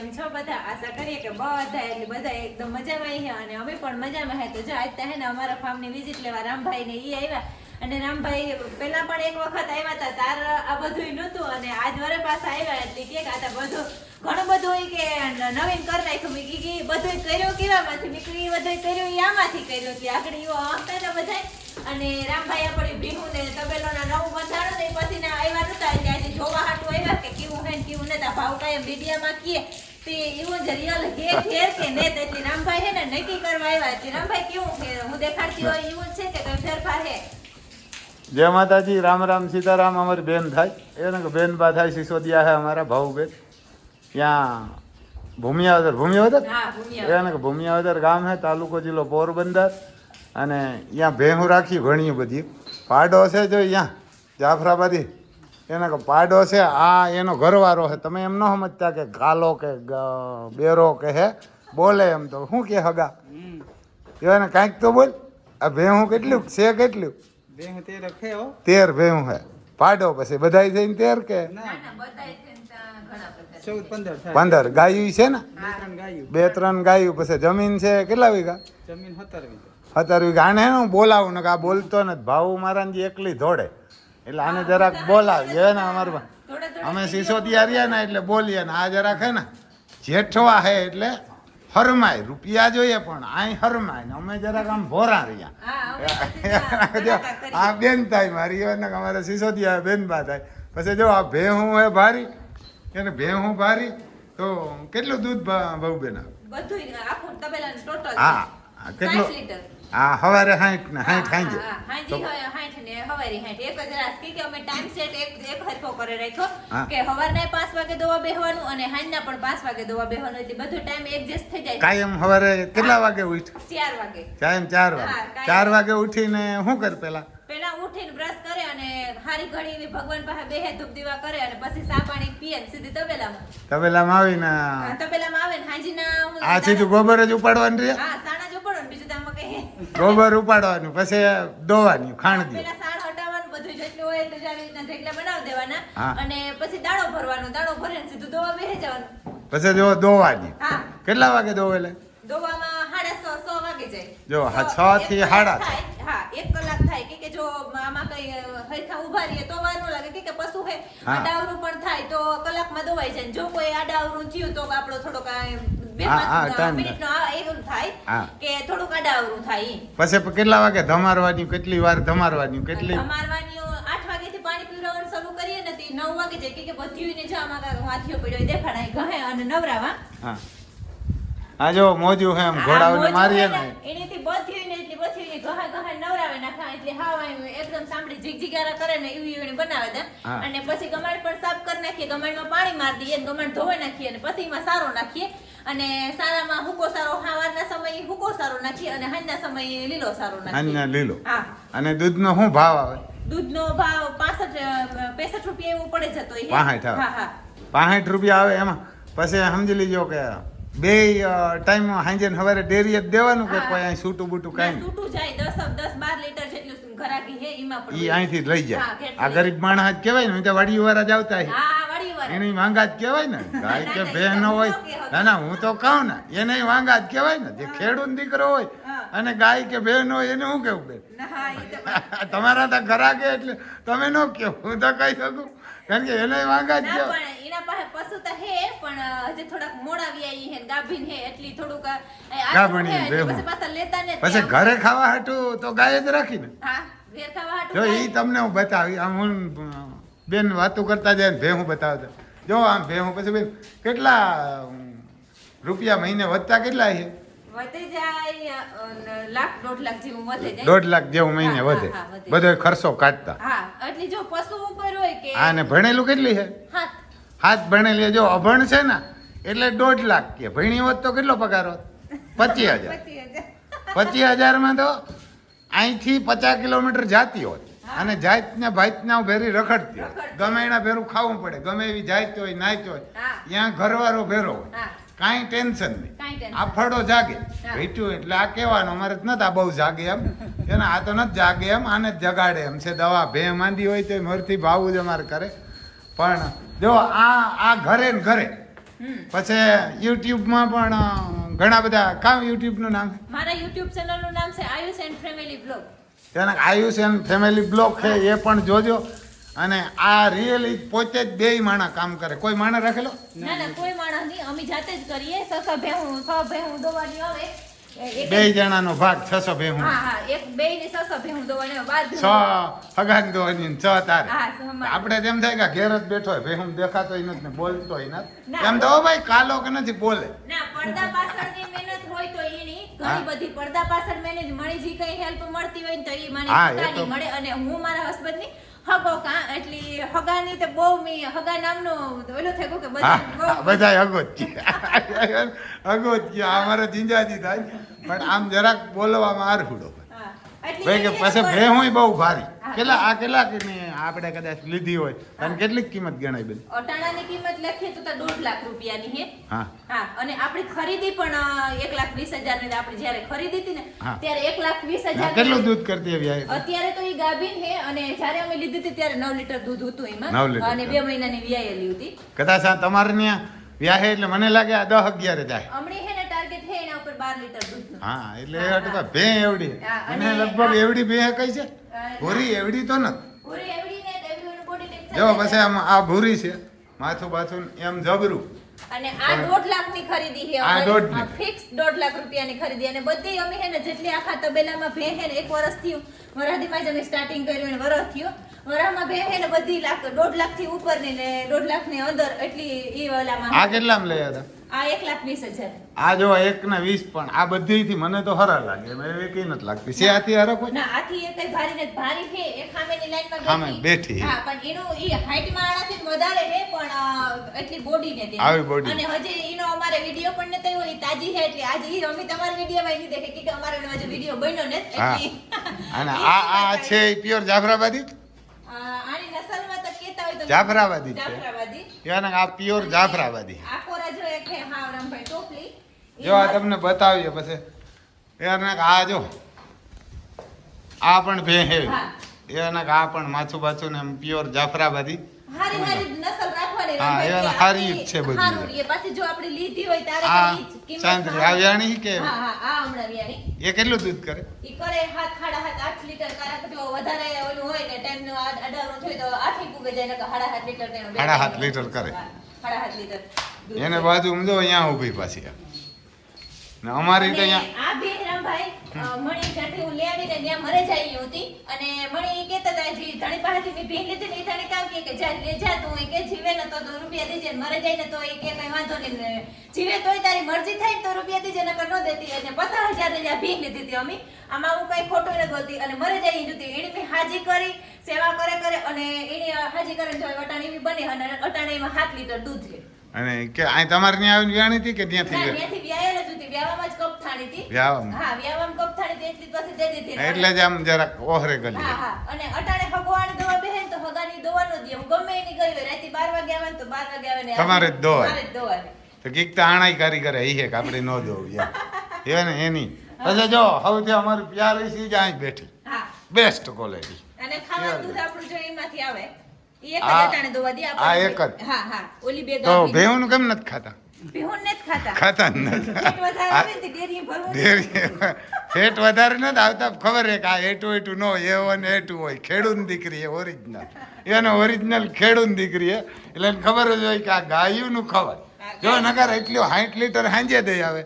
કેમ છો બધા? આશા કરીએ કે બધા એકદમ મજામાં છે અને અમે પણ મજામાં છે. તો જો આજ હે ને અમારા ફાર્મની વિઝિટ લેવા રામભાઈ ને ઈ આવ્યા અને રામભાઈ પેલા પણ એક વખત આવ્યા હતા તાર આ બધું નહોતું અને આજ વરે પાછા આવ્યા એટલે કે આ બધું ઘણું બધું કે નવીન કરી નાખ્યું. મેં કીધી બધું કર્યું કેવામાંથી નીકળી બધું કર્યું ઈ આમાંથી કર્યું એટલે આગળ એવો આવતા હતા બધા. અને રામભાઈ આપણી ભીહુ ને તબેલોના નવું બંધાણું ને પછી ના આવ્યા નતા એટલે આજે જોવા હાટું આવ્યા કે કેવું હે ને કેવું નતા. ભાવ કાયમ મીડિયામાં કીએ તે એવું જ રિયલ હે કે ને એટલે રામભાઈ હે ને નક્કી કરવા આવ્યા છે. રામભાઈ કેવું કે હું દેખાડતી હોય એવું છે કે કઈ ફેરફાર હે? जय माता जी, राम राम सीताराम। हमारी बहन थाई ए बहन बा थाई सिसोदिया है हमारा भाऊ बेन यहाँ भूमियावदर भूमियावदर गाम है, तालुको जिलो पोरबंदर। અને અહીંયા ભેહું રાખી ઘણી બધી પાડો છે જો અહીંયા જાફરાબાદી એના પાડો છે. આ એનો ઘરવાળો છે. તમે એમ ન સમજતા કે ગાલો કે બેરો કે હે બોલે એમ તો શું કે હગા એને કાંઈક તો બોલ. આ ભેહું કેટલું છે? કેટલું? 13 ભેહું હે. પાડો પછી બધાય થઈને 13 કે 15 ગાયું છે ને? 2-3 ગાયું. પછી જમીન છે કેટલા વીઘા? જમીન 17 વીઘા. 17 વીઘા. આને હું બોલાવું ને આ બોલતો નથી. ભાવ મારા એકલી ધોડે એટલે આને જરાક બોલાવીએ ને અમારે અમે સિસોદિયા રહ્યા ને એટલે બોલીએ ને આ જરાક હે ને જેઠવા હે એટલે હરમાય. રૂપિયા જોઈએ પણ આ હરમાય ને અમે જરાક આમ ભોરા રહ્યા. આ બેન થાય મારી એને અમારે સિસોદિયા બેન બા થાય. પછી જો આ ભેહું હે ભારી એને ભેહું ભારી તો કેટલું દૂધ બહુ બેન? હા કેટલું? હા સવારે 60 ને 60 ખાઈ કાયમ. સવારે કેટલા વાગે ઉઠ? 4 વાગે. કાયમ 4 વાગે. 4 વાગે ઉઠીને શું કર? પેલા ઉઠીને બ્રશ કરે અને હારી ઘડી ભગવાન પાસે બેહે ધૂપ દીવા કરે અને પછી ચા પાણી પીએ સીધી તબેલામાં આવીને આવે ને હાજીના આ સીધું ગોબર જ ઉપાડવાનું રહે. હા સાણા જ ઉપાડવાનું, બીજું તો આમાં કઈ ગોબર ઉપાડવાનું પછી દોવાની ખાંડ દે. પેલા સાણ હટાવવાનું બધું જેટલું હોય એટલું આવી રીતના ઢેકલા બનાવી દેવાના અને પછી દાણો ભરવાનો. દાણો ભરીને સીધું દોવા બેહી જવાનું. પછી જો દોવાની. હા કેટલા વાગે દોવેલે? દોવામાં 6:30 વાગે જાય. જો 6 થી 7:30. હા 1 કલાક થાય કે જો આમાં કઈ હરખા ઉભા રહીએ તો વાર ન લાગે કે પશુ હે આડાવરું પણ થાય તો કલાકમાં દોવાઈ જાય. જો કોઈ આડાવરું થયું તો આપણો થોડોક 2-5 મિનિટનો એવું થાય કે થોડુંક આડાવરું થાય. પછી કેટલા વાગે ધમારવાની? કેટલી વાર ધમારવાની? કેટલી ધમારવાની? 8 વાગેથી પાણી પીવડાવવાનું શરૂ કરીએ ને 9 વાગે જાય કે બધું ને જામાં વાથીઓ પડ્યો દેખાડાય ગહે અને નવરાવા. હા આ જો મોજું હે એમ ઘોડાઓને મારીએ ને એનીથી બધી ને એટલી બધી ગહા ગહા નવરાવે નાખા એટલે હાવ એકદમ સાંભળી જીગજીગારા કરે ને એવી બનાવે દે. અને પછી ગમાડ પણ સાફ કરી નાખીએ. ગમાડમાં પાણી મારી દઈએ, ગમાડ ધોઈ નાખીએ અને પછી એમાં સારો નાખીએ અને સારામાં હુકો સારો સવારના સમયે હુકો સારો નાખીએ અને સાંજના સમયે લીલો સારો નાખીએ. સાંજના લીલો. હા. અને દૂધનો શું ભાવ આવે? દૂધનો ભાવ 65 રૂપિયા એવું પડે જતો. 65. હા હા 65 રૂપિયા આવે. એમાં પછી સમજી લીજો કે બે ટાઈમ સાંજે સવારે ડેરી જ દેવાનું કે કોઈ અહીં છૂટું બૂટું કાંઈ છૂટું જાય 10-12 લીટર જેટલું ઘરાકી હે એમાં પણ ઈ અહીંથી જ લઈ જાય. આ ગરીબ માણસ જ કહેવાય ને, તો વાડીઓ વાળા જ આવતા હે. હા વાડીઓ વાળા એની વાંગા જ કહેવાય ને. ગાય કે ભેં ન હોય ના હું તો કહું ને એને વાંગા જ કહેવાય ને. જે ખેડૂત દીકરો હોય અને ગાય કે ભેં હોય એને શું કેવું બેન? તમારા તો ઘરાકે એટલે તમે ન કહો, હું તો કહી શકું કારણ કે એને વાંગા જ કહેવાય. એના પાસે પશુ તો હે પણ હજી થોડાક મોડા વ્યાઈ હે ગાભીન હે એટલી થોડુંક ગાભણી પછી પાછા લેતા ને પછી ઘરે ખાવા હાટું તો ગાય જ રાખીને. હા ઘેર ખાવા હાટું જો ઈ તમને હું બતાવી. આમ હું બેન વાતો કરતા જાય ને ભેહું બતાવતા જો આમ ભેહું પછી બેન કેટલા રૂપિયા મહિને વધતા કેટલા છે? વધે જાય 1-1.5 લાખ જેવું વધે જાય. 1.5 લાખ જેવું મહિને વધે. બધો ખર્ચો કાઢતા. હા એટલે જો પશુ ઉપર હોય કે હા ને ભણેલું કેટલી છે? હાથ ભણેલી. જો અભણ છે ને એટલે 1.5 લાખ કે ભણી હોત તો કેટલો પગાર હોત? 25,000. 25,000 માં તો અહીંથી 50 કિલોમીટર જાતી હોત અને જાતને ભાતના ભેરી રખડતી હોય. ગમે એના ભેરું ખાવું પડે. ગમે એવી જાત હોય નાચ હોય ત્યાં ઘરવાળો ભેરો હોય. કાંઈ ટેન્શન નહીં. આ ફળો જાગે ભેટ્યું એટલે આ કહેવાનું અમારે જ નથી આ બહુ જાગે એમ એને આ તો નથી જાગે એમ આને જ જગાડે એમ છે. દવા ભે માંદી હોય તો મરથી ભાવું જ અમારે કરે. પણ જો આ ઘરે ને ઘરે પછી યુટ્યુબમાં પણ ઘણા બધા કામ યુટ્યુબનું નામ મારા યુટ્યુબ ચેનલનું નામ છે આયુષ એન્ડ ફેમિલી બ્લોગ. તેના આયુષ એન્ડ ફેમિલી બ્લોગ છે એ પણ જોજો. અને આ રિયલી પોતે જ બેય માણસ કામ કરે. કોઈ માણસ રાખેલો? ના ના, કોઈ માણસ નહીં, અમે જાતે જ કરીએ. 600 ભેહું દોવાની આવે. બે જણાનો ભાગ 600 ભેહું. હા હા, એક બેય ની 600 ભેહું દોવાની આવે. 6 હગાન દોવાની ને 6 તારે. હા, સમાન. આપણે તેમ થાય કે ઘેર જ બેઠો હોય, ભેહું દેખાતોય નથી ને બોલતોય ના. નથી. એમ તો ભાઈ કાલો કે નથી બોલે. ના, પડદા પાછળની મહેનત હોય તો એની ઘણી બધી પડદા પાછળ મહેનત મળી જે કઈ હેલ્પ મળતી હોય ને તો એ મને હા, એ પોતાની તો. મળે. અને હું મારા હસબન્ડની હગો કા એટલી હગાની તો બહુ મી હગા નામનો ઓલો થઈ ગયો કે બધા બધા હગો જ છે. હગો જ છે. અમારે જીંજાજી થાય પણ આમ જરાક બોલવામાં આરહુડો ભાઈ કે પછી ભેહુંય બહુ ભારી. કેટલા કે આપણે કદાચ લીધી હોય અને કેટલી કિંમત ગણાય બેન? અટાણાની કિંમત લખીએ તો 1.5 લાખ રૂપિયાની હે. હા હા, અને આપણી ખરીદી પણ 1,20,000 ની. આપણે જ્યારે ખરીદી હતી ને ત્યારે 1,20,000. કેટલું દૂધ કરતી આવી આ? અત્યારે તો એ ગાભીન હે અને જ્યારે અમે લીધી હતી ત્યારે 9 લીટર દૂધ હતું 9 એમાં. લીટર. અને 2 મહિનાની વિયાયેલી હતી. કદાચ આ તમારે ત્યાં વ્યાહે એટલે મને લાગે આ 10-11 જાય. હમણાં હે ને ટાર્ગેટ હે એના ઉપર 12 લીટર દૂધનું. હા, એટલે એ ટકા ભે એવડી. હા, અને અને લગભગ એવડી ભે કઈ છે? ભૂરી એવડી તો નથી. પૂરી એવડી ને એવડીનું બોડી ટેક્સચર. જો પછી આમ આ ભૂરી છે, માથું બાથું એમ જબરું. અને આ 1.5 લાખની ખરીદી છે. આ 1.5 ની. ફિક્સ 1.5 લાખ રૂપિયાની ખરીદી. અને બધી અમે હે ને જેટલી આખા તબેલામાં ભે હે ને 1 વર્ષ થયું વરાધીમાં જ અમે સ્ટાર્ટિંગ કર્યું અને વરસ થયો. વરામાં ભે હે ને બધી 1.5 લાખ થી ઉપરની ને 1.5 લાખ ની અંદર એટલી ઈ ઓલામાં. આ કેટલામાં લઈ હતા? આ 1,20,000. આ જો 1,20 પણ આ બધીથી મને તો હરા લાગે. મેં એકેય નથી લાગતી. છે આથી હરો કોઈ? ના, આથી એ કઈ ભારી ને ભારી છે. એ ખામેની સામે લાઈનમાં બેઠી. હા, પણ એનું ઈ હાઈટમાં આનાથી વધારે છે પણ એટલી બોડી ને તેની. આવી body. અને હજી એનો અમારે વિડિયો પણ નતો આવ્યો. ઈ તાજી છે એટલે આજે ઈ અમે તમારા વિડિયોમાં નહીં દેખે કે અમારે હજી વિડિયો બન્યો ને હા. એટલે અને આ છે પ્યોર જાફરાબાદી. આની નસલમાં તો કેતા હોય તો જાફરાબાદી છે. જાફરાબાદી. યાને આ પ્યોર જાફરાબાદી. આ કોરા જો એક હે હા રામભાઈ ટોપલી. જો આ તમને બતાવીએ પછી યાને આ જો આ પણ ભે હે. હા. યાને આ પણ માથું બાથું ને પ્યોર જાફરાબાદી. હારી હારી નસલ રાખવાની હા, રામભાઈ, એને કે હારી જ આપણી છે બધી. હારું રહે. પાછી જો આપણે લીધી હોય ત્યારે આ તો ઈ જ કિંમત ચાંદરી આ વ્યાણી કે હા હા આ હમણાં વ્યાણી. એ કેટલું દૂધ કરે? ઈ કરે 7.5 લીટર કારક જો વધારે ઓલું હોય ને ટાઈમ નો અડાવરો થયો તો 8 પૂગે જાય ને 7.5 લીટર તેનો 7.5 લીટર કરે. 7.5 લીટર દૂધ એને છે. બાજુ સમજો અહીંયા ઊભી પાછી ને અમારી તો અને અહીંયા આ બે રામભાઈ મણી જ્યાંથી હું લેવીને ત્યાં મરે જાય હતી અને મણી ઈ કહેતા હતા જી ધણી પાસેથી મેં ભીન લીધી ને ઈ ધણી કામ કે જા લે જા તું ઈ કે જીવે ને તો રૂપિયા દેજે ને મરે જાય ને તો ઈ કે કઈ વાંધો નહીં ને જીવે તોય તારી મરજી થાય ને તો રૂપિયા દેજે નકર ન દેતી. અને 50,000 ની જ્યાં ભીન લીધી હતી અમે. આમાં હું કઈ ખોટું નથી બોલતી. અને મરે જાય ઈ હતી એની મેં હાજી કરી સેવા કરે અને એની હાજી કરે જો અટાણી બી બને અને અટાણે એમાં 7 લીટર દૂધ છે. અને કે અહીં તમારે ત્યાં આવીને વ્યાણી હતી કે ત્યાંથી ના, વ્યા- ત્યાંથી વ્યાયેલ જ હતી. વ્યાવામાં જ કપથાણી હતી. વ્યાવામાં? હા, વ્યાવામાં કપથાણી હતી એટલી જ પછી દે દીધી. એટલે જ આમ જરાક ઓહરે ગલી. હા હા, અને અટાણે હગવાણી દવા બેહે ને તો હગાની દવા નો દે. હું ગમે એની ગઈ હોય રાતે 12 વાગે આવે ને તો 12 વાગે આવે ને તમારે જ દવા. મારે જ દવા છે. તો કીક તો આણાઈ કારીગર એ હે કે આપણે ન દોવ યાર એ ને એની પછી જો સૌથી અમારું પ્યારી સી જ અહીં બેઠી હા, બેસ્ટ ક્વોલિટી. અને ખાવાનું દૂધ આપણું જો એમાંથી આવે ઈ એક જ આ- અટાણે દવા દે આ આપણને. એક જ. હા હા, ઓલી બે તો ગાભી. ભેહુંનું કેમ નથી ખાતા? ભેહું નથી ખાતા. ખાતા જ નથી. પેટ વધારે આવે ને તો ડેરીએ ભરવું નથી. ફેટ વધારે નથી આવતા ખબર છે કે આ એટું ન હોય એ વન એટું હોય. ખેડૂત દીકરી એ ઓરિજિનલ એનો ઓરિજિનલ ખેડૂત દીકરી એટલે એને ખબર જ હોય કે આ ગાયુંનું ખવાય. જો નકર એટલું 60 લીટર હાંજે દઈ આવે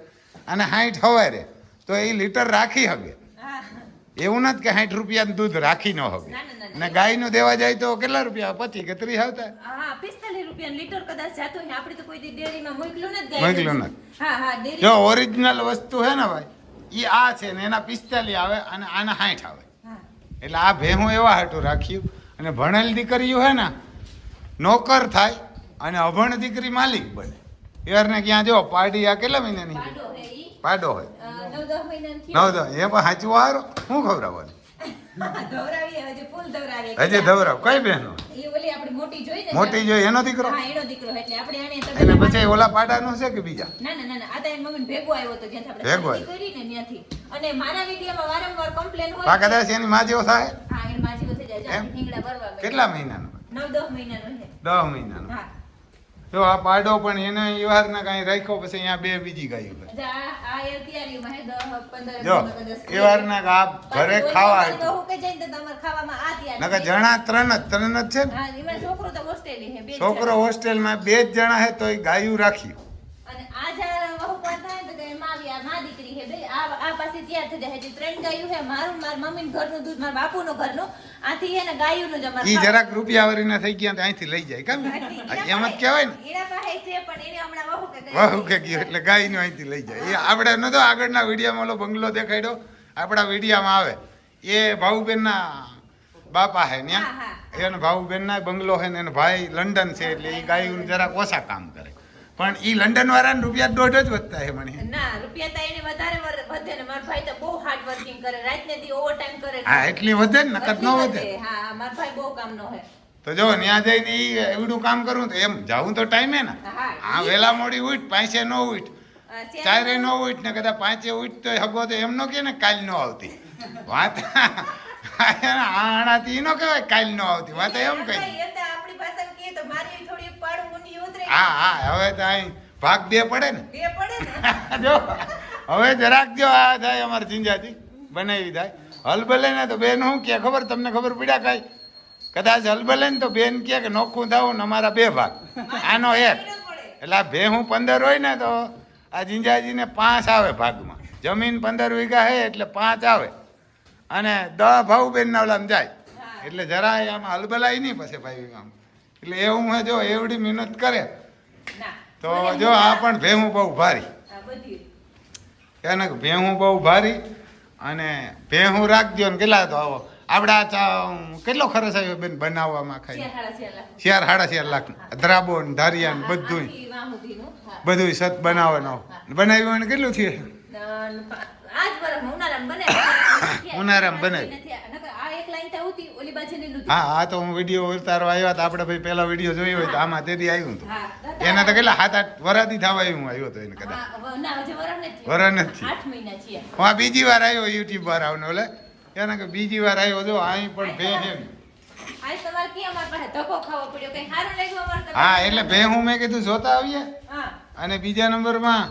અને 60 હવારે તો એ લીટર રાખી શકે. હા, એવું નથી કે 60 રૂપિયાનું દૂધ રાખી ન શકે. ના, ના, ના. ને ગાયનું દેવા જાય તો કેટલા રૂપિયા 25 કે 30 આવતા? હા, 45 રૂપિયા લીટર કદાચ જાતું હોય. આપણે તો કોઈ દી ડેરીમાં મોકલ્યું નથી મોકલ્યું ગાયનું. હા હા, ડેરી. જો ઓરિજિનલ વસ્તુ હે ને ભાઈ એ આ છે ને એના 45 આવે અને આના 60 આવે. હા. એટલે આ ભેહું એવા હાટું રાખ્યું. અને ભણેલ દીકરીઓ હે ને નોકર થાય અને અભણ દીકરી માલિક બને. યારને ક્યાં જો પાડી આ કેટલા મહિનાની પાડો હે ઈ. પાડો હોય 9-10 મહિનાની થયો. 9 એ પણ સાચું હારો શું ખવડાવવાનું ધવરાવીએ, હજી ફૂલ ધવરાવીએ. હજી ધવરાવ કઈ બહેનો ઈ ઓલી આપણી મોટી જોઈ ને. મોટી જોઈ એનો દીકરો હા, એનો દીકરો. એટલે આપણે આને અને તબેલામાં- પછી ઓલા પાડાનો છે કે બીજા? ના ના ના ના, આ તો એની મમ્મીને ભેગો આવ્યો હતો જ્યાંથી ભેગો આપણે ખરીદી કરી ને ત્યાંથી. અને મારા વિડીયોમાં વારંવાર કમ્પ્લેન આ હોય. કદાચ એની માં જેવો થાય. હા, એની માજી થઈ જાય. એમ? હિંગડા ભરવા માંડે. કેટલા મહિનાનો? 9-10 મહિનાનો છે. 10 મહિનાનો. હા. તો આ પાડો પણ એને ઈ વારના કાંઈ રાખ્યો પછી અહીંયા બે બીજી ગાયો છે. આ એ તૈયારીમાં હે 10-15 જો એ વારના આ ઘરે ખાવા તો હું કે જઈને તો તમારે ખાવામાં આ તૈયાર નકર જણા ત્રણ જ છે ને. હા એમાં છોકરો તો હોસ્ટેલી હે બે છોકરો હોસ્ટેલમાં 2 જ જણા હે તો ગાયું રાખી. અને આ જ્યારે વહુ પર થાય તો કે માવી આ મા દીકરી હે બે આ પાસે તૈયાર થઈ જાય હજી 3 ગાયું હે મારું માર મમ્મીનું ઘરનું દૂધ માર બાપુનું ઘરનું આથી હે ને ગાયુંનું જ અમાર ઈ જરાક રૂપિયા વરીના થઈ ગયા તો અહીંથી લઈ જાય કેમ એમ જ કહેવાય ને. એના પાસે છે પણ એને હમણાં વહુ કે વાહ કે ગયો એટલે ગાયનું અહીંથી લઈ જાય. એ આપણે નતો આગળના વિડીયોમાં ઓલો બંગલો દેખાડ્યો આપણા વિડીયોમાં આવે એ ભાઉબેનના બાપા હે ને એને ભાઉબેનના બંગલો હે ને એનો ભાઈ લંડન છે એટલે એ ગાયું જરાક ઓછા કામ કરે પણ ઈ લંડન વાળાને રૂપિયા 1.5 જ વધતા હે મને. ના રૂપિયા તો એને વધારે વધે ને મારો ભાઈ તો બહુ હાર્ડ વર્કિંગ કરે રાતને દી ઓવર ટાઈમ કરે. હા એટલી વધે ને નકર ન વધે. હા મારો ભાઈ બહુ કામનો હે. તો જો ત્યાં જઈને ઈ એવડું કામ કરું તો એમ જાવું તો ટાઈમે ને. હા વેલા મોડી ઉઠ 5 નો ઉઠ 4 નો ઉઠ ને કદાચ 5 ઉઠ તો હગો તો એમ નો કે ને કાલ નો આવતી વાત આણાથી નો કહેવાય કાલ નો આવતી વાત એમ કહી. આપણી ભાષા કહીએ તો મારી થોડી પાડું ઊંડી ઉતરે. હા હવે તો અહીં ભાગ 2 પડે ને. 2 પડે ને. જો હવે જરાક જો આ થાય અમારે જીંજાજી બનાવી થાય હલબલે ને તો બેન હું કે ખબર તમને ખબર પડ્યા કાંઈ કદાચ હલબલે ને તો બેન કે નોખું થાવું ને અમારા 2 ભાગ આનો 1 એટલે આ ભેહું 15 હોય ને તો આ જીંજાજીને 5 આવે ભાગમાં. જમીન 15 વીઘા હે એટલે 5 આવે અને 10 ભાઉબેનના ઓલામાં જાય એટલે જરાય આમાં હલબલાય નહીં પછી ભાઈ આમ એટલે એવું હે જો એવડી મહેનત કરે તો જો આ પણ ભેહું બહુ ભારી એને ભેહું બહુ ભારી અને ભેહું રાખજો ને કેટલા તો આવો આપડા કેટલો ખર્ચ આવ્યો બેન બનાવવામાં ખાઈ 4.5 લાખ અધરાબો ને ધારિયા ને બધું સત બનાવવાનો બનાવ્યું એને કેટલું થયું ઉનાળામાં બનાવી. હા તો હું વિડીયો ઉતારવા આવ્યા હતા આપણે ભાઈ પેલા વિડીયો જોયો હોય તો આમાં તેથી આવ્યું હતું એના તો કેટલા 7-8 વરાથી થવા હું આવ્યો હતો એને કદાચ વરા નથી હું આ બીજી વાર આવ્યો યુટ્યુબ વાર આવને ઓલે એને કે બીજી વાર આવ્યો જો અહીં પણ ભે હા એટલે ભે હું મેં કીધું જોતા આવીએ અને બીજા નંબરમાં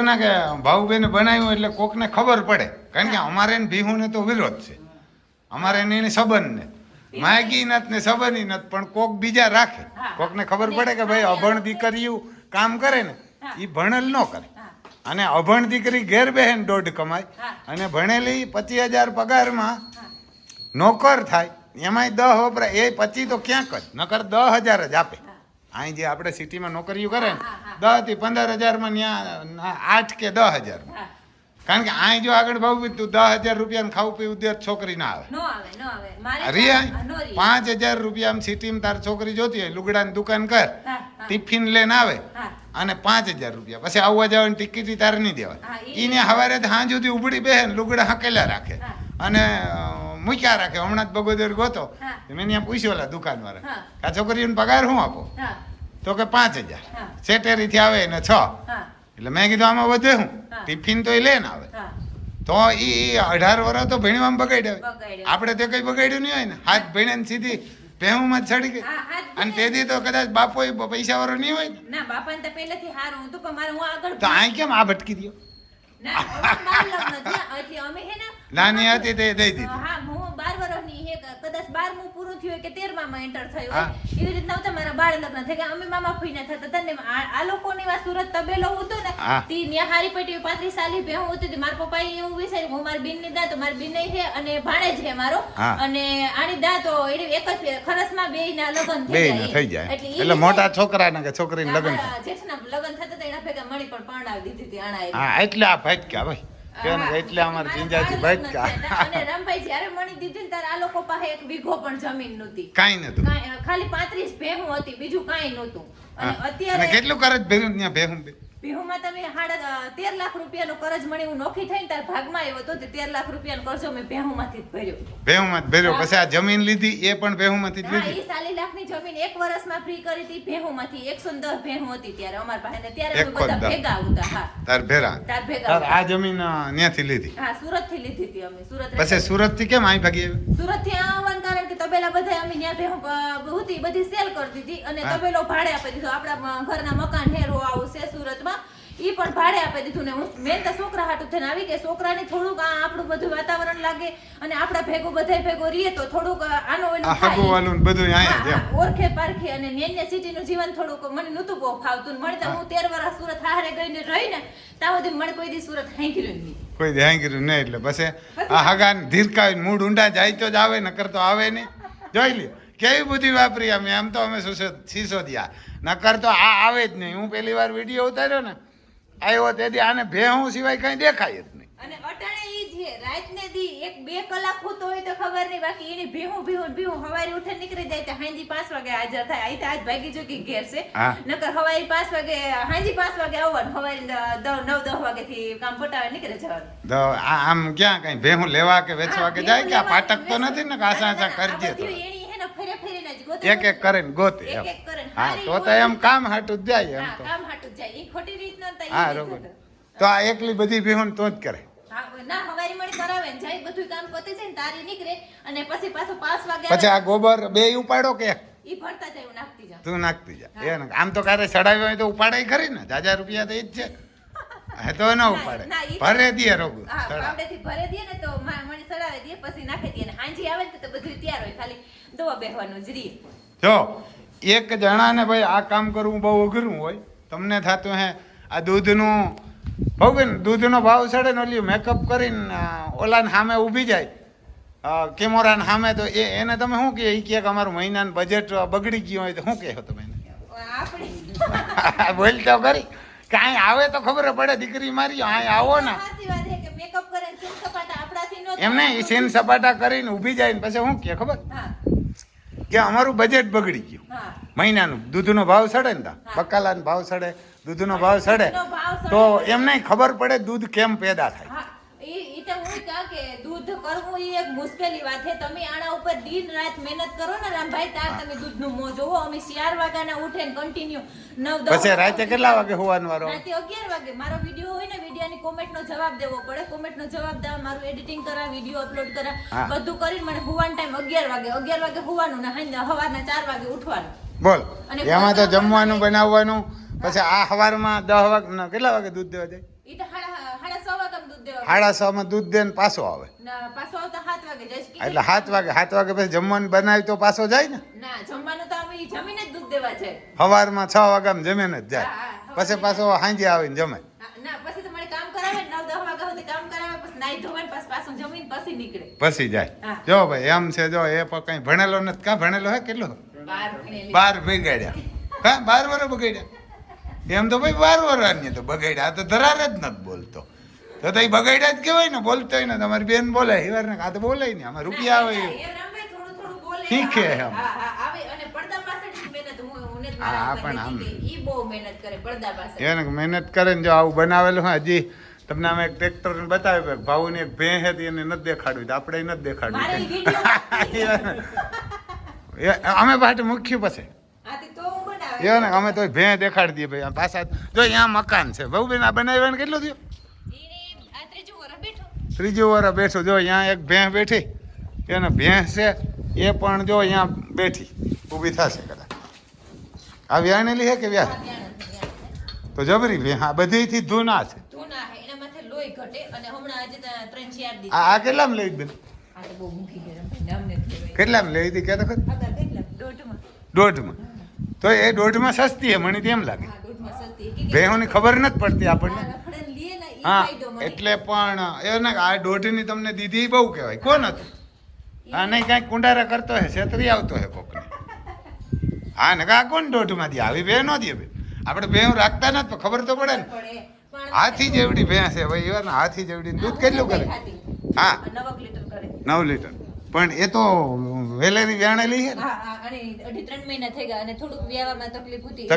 ના કે ભાઉબેને બનાવ્યું એટલે કોકને ખબર પડે કારણ કે અમારે ભીહું ને તો વિરોધ છે અમારે એને સંબંધ ને માગી નત ને સંબંધી નત પણ કોક બીજા રાખે કોકને ખબર પડે કે ભાઈ અભણ દીકરીઓ કામ કરે ને એ ભણેલ ન કરે અને અભણ દીકરી ઘેર બેહે 1.5 કમાય અને ભણેલી 25,000 પગારમાં નોકર થાય એમાંય 10 વપરાય એ 25 તો ક્યાંક જ નકર 10,000 જ આપે. અહીં જે આપણે સિટીમાં નોકરીઓ કરે ને 10 થી 15,000માં ત્યાં 8 કે 10,000 કારણ કે અહીં જો આગળ ભાવ તું 10,000 રૂપિયા ખાવું પીવું દે છોકરી ના આવે રિયા 5,000 રૂપિયા સિટીમાં તાર છોકરી જોતી હોય લુગડાની દુકાન કર ટિફિન લઈને આવે અને 5,000 રૂપિયા પછી આવવા જવાની ટિકિટ તારે નહીં દેવાય એને સવારે હાંજ સુધી ઉભડી બેહે ને લુગડા હકેલા રાખે અને મૂક્યા રાખે. હમણાં જ બગોદર ગોતો મેં ત્યાં પૂછ્યો ઓલા દુકાનવાળા આ છોકરીઓને પગાર શું આપો તો કે 5,000 સેટેરીથી આવે ને 6 એટલે મેં કીધું આમાં વધે હું ટિફિન તો એ લઈને આવે તો એ 18 વર્ષ તો ભણવામાં બગાડ્યા આપણે તે કઈ બગાડ્યું નહીં હોય ને હાથ ભણીને સીધી ભેહુંમાં જ ચડી ગઈ અને તેથી તો કદાચ બાપો પૈસા વાળો નહીં હોય ના બાપાને તો પહેલેથી હારું હતું પણ મારે હું આગળ તો આ કેમ આ ભટકી દયો નાની હતી તે દઈ દીધી. હા હું 12 વર્ષની હે કદાચ 12મું પૂરું થયું કે 13મામાં એન્ટર થયું હોય એવી રીતના હતા મારા બાળ લગ્ન થઈ ગયા અમે મામા ફઈને થતા તને આ લોકોની વાત સુરત તબેલો હતો ને તી ન્યા હારી પેટી 35 સાલી ભેહું હતી મારા પપ્પાએ એવું વિચાર્યું હું મારી બેનની દા તો મારી બેન છે અને ભાણેજ છે મારો અને આની દા તો એની એક જ ખરસમાં બેયના લગ્ન થઈ જાય એટલે મોટા છોકરાના કે છોકરીને લગ્ન જેઠના લગ્ન થતા તો એના ભેગા મણી પણ પરણાવી દીધી હતી આણા હા એટલે આ ભટક્યા ભાઈ એટલે અમારે જીંજાજી ભટક્યા અને રામભાઈ જ્યારે મણી દીધી ત્યારે આ લોકો પાસે એક વીઘો પણ જમીન નહોતી કાઈ નતું ખાલી 35 ભેહું હતી બીજું કાઈ નહોતું અને અત્યારે કેટલું કરે ભેહું ત્યાં ભેહું ભેહુમાં તમે 13 લાખ રૂપિયાનો કરજ મળી હું નોખી થઈને તાર ભાગમાં આવ્યો તો તે 13 લાખ રૂપિયાનો કરજો મેં ભેહુમાંથી જ ભર્યો. ભેહુમાં જ ભર્યો. પછી આ જમીન લીધી એ પણ ભેહુમાંથી જ લીધી. હા, એ 40 લાખની જમીન એક વર્ષમાં ફ્રી કરી હતી ભેહુમાંથી. 110 ભેહું હતી ત્યારે અમાર પાસે ને ત્યારે અમે બધા ભેગા હતા. હા, તાર ભેગા આ જમીન ત્યાંથી લીધી. હા, સુરતથી લીધી હતી અમે. સુરત પછી સુરતથી કેમ અહીં ભાગી આવી? સુરતથી આવવાનું કારણ કે તબેલા બધા અમે ત્યાં ભેહું હતી બધી સેલ કરી દીધી અને તબેલો ભાડે આપી દીધો. આપણા ઘરના મકાન હેરો આવું છે સુરતમાં, ઈ પણ ભાડે આપી દીધું ને હું મેન તો છોકરા હાટું થઈને આવી કે છોકરાને થોડુંક આપણું બધું વાતાવરણ લાગે અને આપણા ભેગો બધાય ભેગો રહીએ તો થોડુંક આનો ઓલું હગુવાલું બધું અહીંયા છે. ઓળખે પારખે અને નેન્ય સિટીનું જીવન થોડુંક મને નહોતું બહુ ફાવતું. મને તો હું 13 વર્ષ સુરત હારે ગઈને રહીને ત્યાં સુધી મને કોઈ દી સુરત હાંકીલું નહીં. કોઈ દી હાંકીલું નહીં. એટલે પછી આ હગાને ધીરકાવીને મૂડ ઊંડા જાય તો જ આવે, નકર તો આવે નહીં. જોઈ લ્યો કેવી બુદ્ધિ વાપરી અમે. આમ તો અમે સિસોદિયા, નકર તો આ આવે જ નહીં. હું પહેલી વાર વિડીયો ઉતાર્યો ને આવ્યો તેથી આને ભેહું સિવાય કઈ દેખાય જ નહીં. અને અટાણે ઈ છે રાતને દી 1-2 કલાક હોતો હોય તો ખબર નહીં, બાકી એની ભેહું હવારે ઉઠે નીકળી જાય તો હાંજી 5 વાગે હાજર થાય. અહીં તો આજ ભાગી જો કે ઘેર છે, નકર હવારે 5 વાગે હાંજી 5 વાગે આવવાનું, હવારે 9-10 વાગે થી કામ પટાવે નીકળે જવાનું. તો આમ ક્યાં કઈ ભેહું લેવા કે વેચવા કે જાય કે આ પાટક તો નથી ને કે આસા કરજે તો એક એક કરીને ગોતે. હા, તો એમ કામ હાટું જ જાય. એમ તો કામ હાટું જાય. ઈ ખોટી રીત ન થાય. હા, રોબર. તો આ એકલી બધી ભેહું તો જ કરે. ના, હવારી મળી કરાવે ને જાય બધું કામ પતે છે ને તારી નીકળે અને પછી પાછો 5 વાગે પછી આ ગોબર બે ઉપાડો કે ઈ ભરતા જાય હું નાખતી જાઉં. તું નાખતી જા. એ આમ તો કારે ચડાવ્યો હોય તો ઉપાડાય ખરી ને. 1000 રૂપિયા તો ઈ જ છે. હે તો ન ઉપાડે, ભરે દે રોગું. હા, પાવડેથી ભરે દે ને તો મને ચડાવે દે પછી નાખી દે ને હાંજી આવે ને તો બધું તૈયાર હોય, ખાલી દવા બેહવાનું જ રહે. જો એક જણાને ભાઈ આ કામ કરવું બહુ અઘરું હોય. તમને થતું હે આ દૂધનું ભાવ, દૂધનો ભાવ ચડે ને ઓલી મેકઅપ કરીને ઓલાને સામે ઊભી જાય કેમેરાને સામે, તો એને તમે શું કહે? એ કહે કે અમારું મહિનાનું બજેટ બગડી ગયું હોય તો શું કહો તમે એને? બોલ તો ખરી કે અહીં આવે તો ખબર પડે દીકરી મારી અહીં આવો ને. એમ નહીં, એ સીન સપાટા કરીને ઊભી જાય ને પછી શું કહે ખબર કે અમારું બજેટ બગડી ગયું મહિનાનું. દૂધનો ભાવ ચડે ને, બકાલાનો ભાવ ચડે, દૂધનો ભાવ ચડે તો એમ નહીં ખબર પડે દૂધ કેમ પેદા થાય. દૂધ કરવું એ એક મુશ્કેલી વાત છે. તમે આના ઉપર દિન રાત મહેનત કરો ને રામભાઈ, તાર તમે દૂધનું મોં જોવો. અમે 4 વાગ્યાના ઉઠે ને કન્ટિન્યુ 9-10 પછી રાતે કેટલા વાગે હોવાનો વારો? રાતે 11 વાગે. મારો વિડિયો હોય ને, વિડિયોની કોમેન્ટનો જવાબ દેવો પડે. કોમેન્ટનો જવાબ દેવા, મારું એડિટિંગ કરા, વિડિયો અપલોડ કરા, બધું કરીને મને હોવાનો ટાઈમ 11 વાગે હોવાનું ને સવારના 4 વાગે ઉઠવાનું. બોલ, એમાં તો જમવાનું બનાવવાનું. પછી આ સવારમાં 10 વાગે કેટલા વાગે દૂધ દેવા જાય? ઈ તો 6:30 વાગે દૂધ દેવા. 6:30 દૂધ દે ને પાછો આવે. પાછો આવતા 7 વાગે જાય. એટલે 7 વાગે પછી જમવાનું બનાવી તો પાછો જાય ને. ના, જમવાનું તો અમે જમીને જ દૂધ દેવા જાય. સવારમાં 6 વાગ્યામાં જમીને જ જાય, પછી પાછો સાંજે આવીને જમે. ના, પછી તમારે કામ કરાવે 9-10 વાગ્યા સુધી કામ કરાવે, પછી નાઈ ધોઈને પછી પાછું જમીન પછી નીકળે. પછી જાય. જો ભાઈ એમ છે. જો એ પણ કઈ ભણેલો નથી. કાં ભણેલો હે? કેટલો? 12 બગાડ્યા. હા, 12 વર્ષ બગાડ્યા. એમ તો ભાઈ 12 વર્ષ તો બગાડ્યા. તો ધરાર જ નથી બોલતો તો એ બગાડ્યા જ કેવાય ને. બોલતો હોય ને તમારી બેન બોલે હિવાર ને, આ તો બોલે ને. આમાં રૂપિયા આવે શીખે એમ. એને મહેનત કરે ને. જો આવું બનાવેલું હોય હજી તમને અમે એક ટ્રેક્ટર બતાવ્યું કે ભાવ ની એક ભેં હતી એને નથી દેખાડ્યું તો આપણે નથી દેખાડ્યું. અમે પાછું મૂક્યું પછી ને અમે તો ભેં દેખાડી દઈએ ભાઈ. પાછા જો અહીંયા મકાન છે બહુ બેન. આ બનાવ્યા કેટલું થયું? 3 વર્ષ બેઠો. જો અહીંયા એક ભેં બેઠી, એને ભેંસ છે એ પણ જો અહીંયા બેઠી ઊભી થશે કદાચ. આ વ્યાણેલી છે કે વ્યાહ? તો જબરી ભેં. આ બધીથી ધૂના છે. આ કેટલામાં લઈ બેન? કેટલામાં લઈ હતી? ક્યાં તો 1.5માં. તો એ 1.5માં સસ્તી હે મને તેમ લાગે. ભેહોની ખબર નથી પડતી આપણને. હા, એટલે પણ એને આ 1.5ની તમને દીધી બહુ કહેવાય. કોણ હતું? હા, નહીં કાંઈક કુંડારા કરતો હે, છેતરી આવતો હે કોકને. હા ને, આ કોણ 1.5માં દે? આવી ભેં ન દે બેન. આપણે ભેં રાખતા નથી પણ ખબર તો પડે ને. હાથી જેવડી ભેં છે ભાઈ. એવા હાથી જેવડી દૂધ કેટલું કરે? હા, 9 લીટર. પણ એ તો વેલેરી વ્યાણેલી છે ને. હા, અને 2.5-3 મહિના થઈ ગયા અને થોડુંક વ્યાવામાં તકલીફ હતી.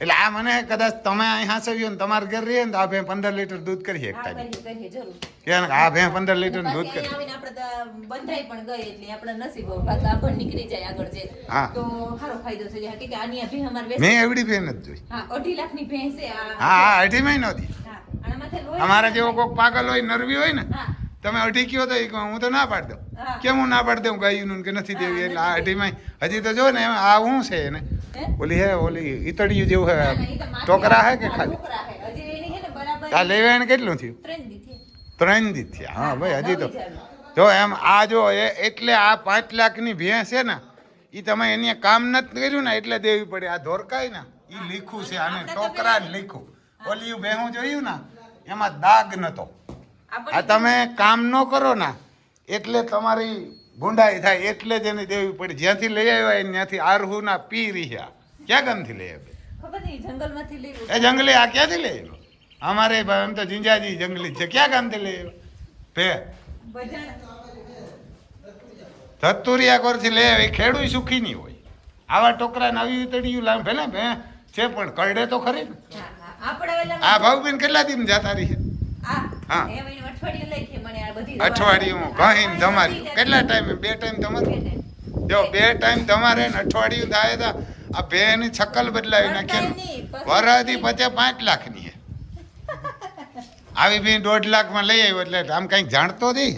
એટલે આ મને કદાચ તમે અહીં હાંસવ્યું ને તમારે ઘર રહીએ ને તો આ ભે 15 લીટર દૂધ કરી હા, શકતા કરીએ જરૂર. કે આ ભે 15 લીટર પાછી દૂધ કરી અહીંયા આવીને આપણે તો બંધાઈ પણ ગઈ એટલે આપણા નસીબ વાત આગળ નીકળી જાય આગળ જે હા. તો સારો ફાયદો થઈ જાય કે આની આ ભી અમાર મેં એવડી ભે નથી જોઈ. હા 2.5 લાખની ભેંસ છે આ. હા હા 2.5 મહિનો દી હા અને માથે લોહી અમારા જેવો કોઈક પાગલ હોય નરવી હોય ને હા તમે 2.5 કયો તો ઈ કહું, હું તો ના પાડી દઉં. હા. કેમ હું ના પાડી દઉં ગાયું કે નથી દેવી એટલે આ 2.5 માં હજી તો જો ને એમાં આ શું છે એને હે? ઓલી ઈતળિયું જેવું ના, ના, હે ઈ તો માથે ટોકરા હે કે હા, ખાલી ટોકરા હે. હજી એની હે ને બરાબર આ લેવેણ કેટલું થયું 3 દી થી. 3 દી થયા હા ભાઈ હજી તો નવી ચાલુ. જો એમ આ જો એટલે આ 5 લાખની ભેંસ છે ને એ તમે એની કામ નથી કર્યું ને એટલે દેવી પડે. આ ધોરકાય ને એ લીખું છે આને ટોકરા ને લીખું. ઓલી ભેહું જોયું ને એમાં દાગ નતો. આ તમે કામ ન કરો ને એટલે તમારી ભૂંડાઈ થાય એટલે જ એને દેવી પડે. જ્યાંથી લઈ આવ્યા ત્યાંથી આરહુ ના પી રહ્યા. ક્યાં ગામથી લઈ આવ્યા? ખબર નહીં જંગલમાંથી લીધું. એ જંગલી આ ક્યાંથી લઈ આવ્યો? અમારે એમ તો જીંજાજી જંગલી છે. ક્યાં ગામથી લઈ આવ્યો? ભે બજાર. ધતુરિયા કોરથી લઈ આવે. ખેડૂત સુખી નહીં હોય. આવા ટોકરા ને આવી તળિયું લાવ ભલે ભે છે પણ કરડે તો ખરી ને. હા, હા. આપણે ઓલા આ ભાવબેન કેટલા દી જતા રહી છે? હા. હા. એ મહિને અઠવાડિયું લઈ થી મને આ બધી અઠવાડિયું કહીને તમારી કેટલા ટાઈમે? 2 ટાઈમ તમારે જો 2 ટાઈમ તમારે ને અઠવાડિયું થાય તો આ બેની છકલ બદલાવી નાખી. વરાથી પછી 5 લાખની છે. આવી બી 1.5 લાખમાં લઈ આવ્યો એટલે આમ કઈક જાણતો નથી.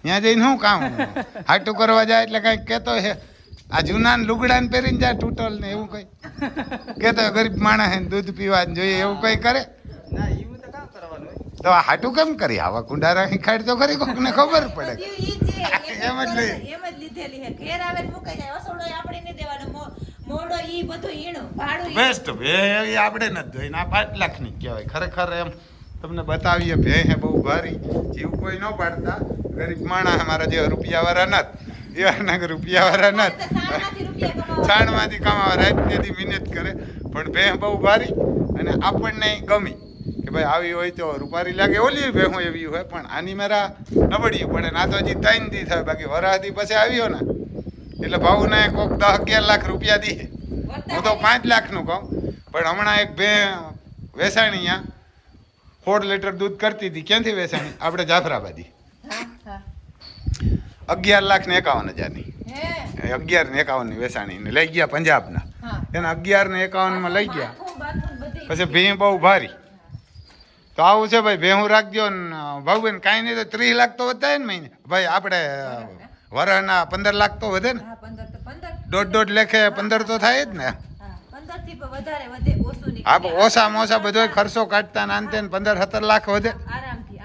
ત્યાં જઈને શું કામ હાટું કરવા જાય એટલે કઈક કેતો છે આ જૂના લુગડા ને પહેરીને જાય તૂટલ ને એવું કઈ કેતો ગરીબ માણસ હે દૂધ પીવા જોઈએ એવું કઈ કરે તો આ હાટું કેમ કરી આવા કુંડારા ખાડ તો ખરી કોક ને ખબર પડે. એમ જ લઈ એમ જ લીધેલી છે. ઘેર આવે ને મુકાઈ જાય. અસોડો આપણે નહીં દેવાનો. મોડો ઈ બધું ઈણું ભાડું ઈ. બેસ્ટ ભે આપણે નથી જોઈને આ 5 લાખની જ કહેવાય. ખરેખર એમ તમને બતાવીએ ભે હે બહુ ભારી. જીવ કોઈ ન પાડતા. ગરીબ માણસ મારા જેવા રૂપિયાવાળા નથી. એવાના રૂપિયાવાળા તો સાણમાંથી રૂપિયા નથી. કમાવા. છાણમાંથી કમાવા રાતથી મહેનત કરે પણ ભે બહુ ભારી અને આપણને ગમી કે ભાઈ આવી હોય તો રૂપારી લાગે. ઓલી ભેહું એવી હોય પણ આની મારા નબળ્યું પડે ને આ તો હજી 3 દી થાય. બાકી વરાહથી પછી આવ્યો ને એટલે ભાવને કોક 10-11 લાખ રૂપિયા દી. હું તો 5 લાખનું કહું પણ હમણાં એક ભે વેસાણી અહીંયા 4 લીટર દૂધ કરતી હતી. ક્યાંથી વેસાણી? આપણે જાફરાબાદી. હા, હા. 11,51,000ની. હે. 11,51,000ની વેસાણી ને લઈ ગયા પંજાબના. હા. એને 11,51,000માં લઈ ગયા. બાથરૂમ, બાથરૂમ બધી. પછી ભે બહુ ભારી. તો આવું છે ભાઈ ભેહું રાખજો ને ભાવબેન કાંઈ નહીં તો 30 લાખ તો વધારે ને મહિને ભાઈ આપણે વરહના 15 લાખ તો વધે ને. હા 15 તો 15. 1.5 લેખે 15 તો થાય જ ને. હા 15 થી પણ વધારે વધે ઓછું નહીં. હા પણ ઓછામાં ઓછા બધો ખર્ચો કાઢતા ને અંતે 15-17 લાખ વધે. આરામથી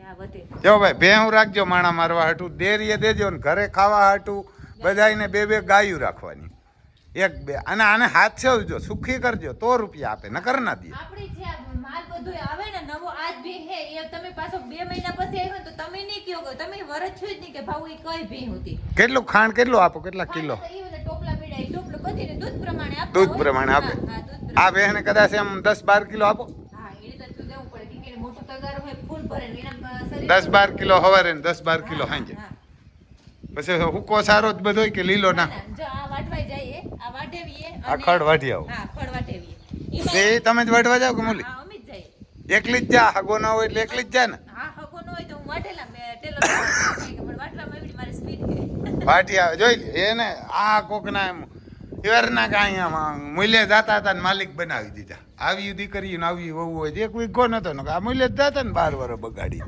આ વધે. જો ભાઈ ભેહું રાખજો માણા મારવા હાટું. ડેરીએ દેજો ને ઘરે ખાવા હાટું બધાને 2-2 ગાયું રાખવાની. 1-2 અને આને હાથ સેવજો સુખી કરજો તો રૂપિયા આપે નકર ના દે. આપણી જે માલ બધું આવે ને નવો આજ ભી હે એ તમે પાછો 2 મહિના પછી આવ્યો ને તો તમે નહીં કયો કે તમે વરસ છો જ નહીં કે ભાવ ઈ કઈ ભી હતી. કેટલું ખાંડ કેટલું આપો? કેટલા કિલો? હા, તો ઈ ઓલા ટોપલા પીડાય ટોપલો બધીને દૂધ પ્રમાણે આપો. દૂધ પ્રમાણે આપે. હા, દૂધ પ્રમાણે. આ બેહને કદાચ એમ 10-12 કિલો આપો. હા એ તો તું દેવું પડે કે મોટું તગારું હોય ફૂલ ભરે ને એના શરીર 10-12 કિલો હવારે ને 10-12 કિલો સાંજે. હા. પછી હુકો સારો જ બધો કે લીલો ના? જો આ વાટવાઈ જાય આ વાટેવીએ આ ખડ વાટી આવો. હા ખડ વાટેવીએ. એ તમે જ વાટવા જાવ કે મૂલી? હા અમે જ જઈએ. એકલી જ જા હગો ના હોય એટલે એકલી જ જા ને. હા હગો ન હોય તો હું વાટેલા મે ટેલર કે પણ વાટવામાં એવડી મારી સ્પીડ છે. વાટી આવે જોઈ લે એને આ કોકના એમ એવરના કાંઈ આમાં મૂલ્ય જાતા હતા ને માલિક બનાવી દીધા. આવી દીકરી ને આવી વહુ હોય એક વીઘો નતો ને આ મૂલ્ય જાતા ને 12 વર્ષ બગાડી.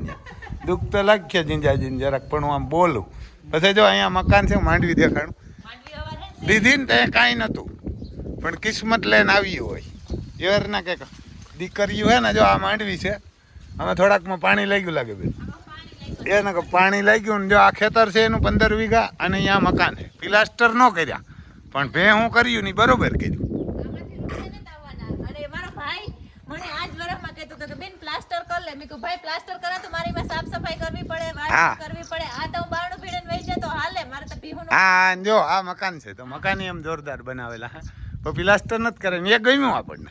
દુઃખ તો લાગ્યા જીંજાજીને જરાક પણ હું આમ બોલું. પછી જો અહીંયા મકાન છે માંડવી દેખાડું માંડવી હવા હે દીધી ને તે કાંઈ નહોતું પણ કિસ્મત લઈને આવી હોય એવરના કે દીકરીઓ હે ને જો આ માંડવી છે અમે થોડાકમાં પાણી લાગ્યું લાગે બેન એને કે પાણી લાગ્યું ને જો આ ખેતર છે એનું 15 વીઘા અને અહીંયા મકાન છે પ્લાસ્ટર ન કર્યા પણ ભે હું કર્યું નહીં બરોબર કર્યું. આમાંથી રૂપિયા નતા આવવાના. અને મારો ભાઈ મને આજ વરસમાં કહેતો હતો કે બેન પ્લાસ્ટર કર લે. મેં કહ્યું ભાઈ પ્લાસ્ટર કરા તો મારી માં સાફ સફાઈ કરવી પડે હા. વાત કરવી પડે. આ તો હું બારણું ભીડન વહી જાય તો હાલે મારે તો પીવું હા જો આ મકાન છે તો મકાન એમ જોરદાર બનાવેલા હે પણ પ્લાસ્ટર નથી કરે ને એ ગમ્યું આપણને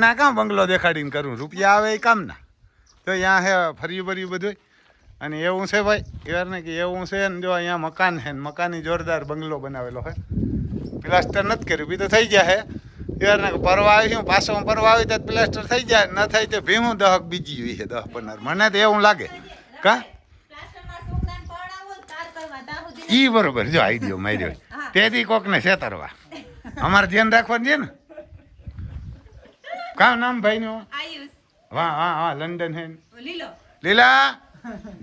આ કામ બંગલો દેખાડીને કરું રૂપિયા આવે એ કામના તો અહીંયા હે ફર્યું ભર્યું બધું અને એવું છે ભાઈ એવાર ને કે એવું છે ને જો અહીંયા મકાન છે ને મકાની જોરદાર બંગલો બનાવેલો હે પ્લાસ્ટર નથી કર્યું બી તો થઈ ગયા હે યાર ને પરવા આવી પાછો હું પરવા આવી તો પ્લાસ્ટર થઈ જાય ન થાય તો ભીમું દહક બીજી હોય છે 10-15 મને તો એવું લાગે કા ઈ બરોબર જો આઈડિયો માર્યો તેથી કોકને છેતરવા અમારે ધ્યાન રાખવાનું છે ને કા નામ ભાઈનું વાહ વાહ વાહ લંડન હે લીલા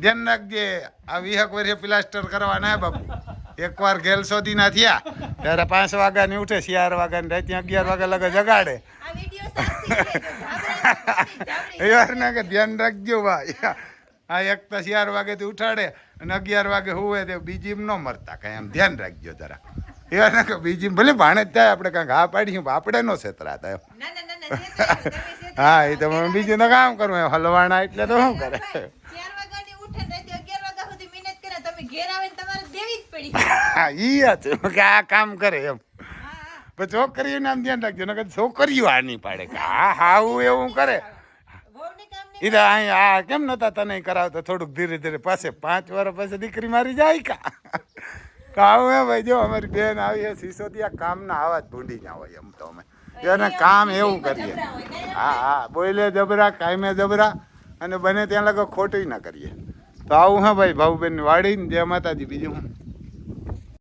ધ્યાન રાખજે આ 20 વર્ષે પ્લાસ્ટર કરવાના બાપુ એકવાર ગેલ સોધી ના થયા ત્યારે 5 વાગ્યાની ઉઠે 4 વાગ્યાની રાતે 11 વાગ્યા લગે જગાડે યાર ના કે ધ્યાન રાખજો ભાઈ આ એક તો 4 વાગેથી ઉઠાડે અને 11 વાગે હુવે તે બીજી ન મરતા કઈ એમ ધ્યાન રાખજો જરા યાર ના કે બીજી ભલે ભાણે જ થાય આપણે કાંઈક હા પાડી આપણે નો છેતરાતા એમ હા એ તો બીજું તો કામ કરવું હલવાણા એટલે તો શું કરે આ કામ કરે એમ પણ છોકરીઓને આમ ધ્યાન રાખજો ને છોકરીઓ આ નહીં પાડે કે હા હાવું એવું કરે એ તો અહીંયા આ કેમ નતા તને કરાવતા થોડુંક ધીરે ધીરે પાસે 5 વર્ષ પછી દીકરી મારી જાય કા આવું હે ભાઈ જો અમારી બેન આવી છે સિસોદિયા કામના આવા જ ભૂંડી ના હોય એમ તો અમે એને કામ એવું કરીએ હા હા બોલે જબરા કાયમે જબરા અને બને ત્યાં લગો ખોટું ના કરીએ તો આવું હા ભાઈ ભાઉબેન વાળીને જય માતાજી બીજું હું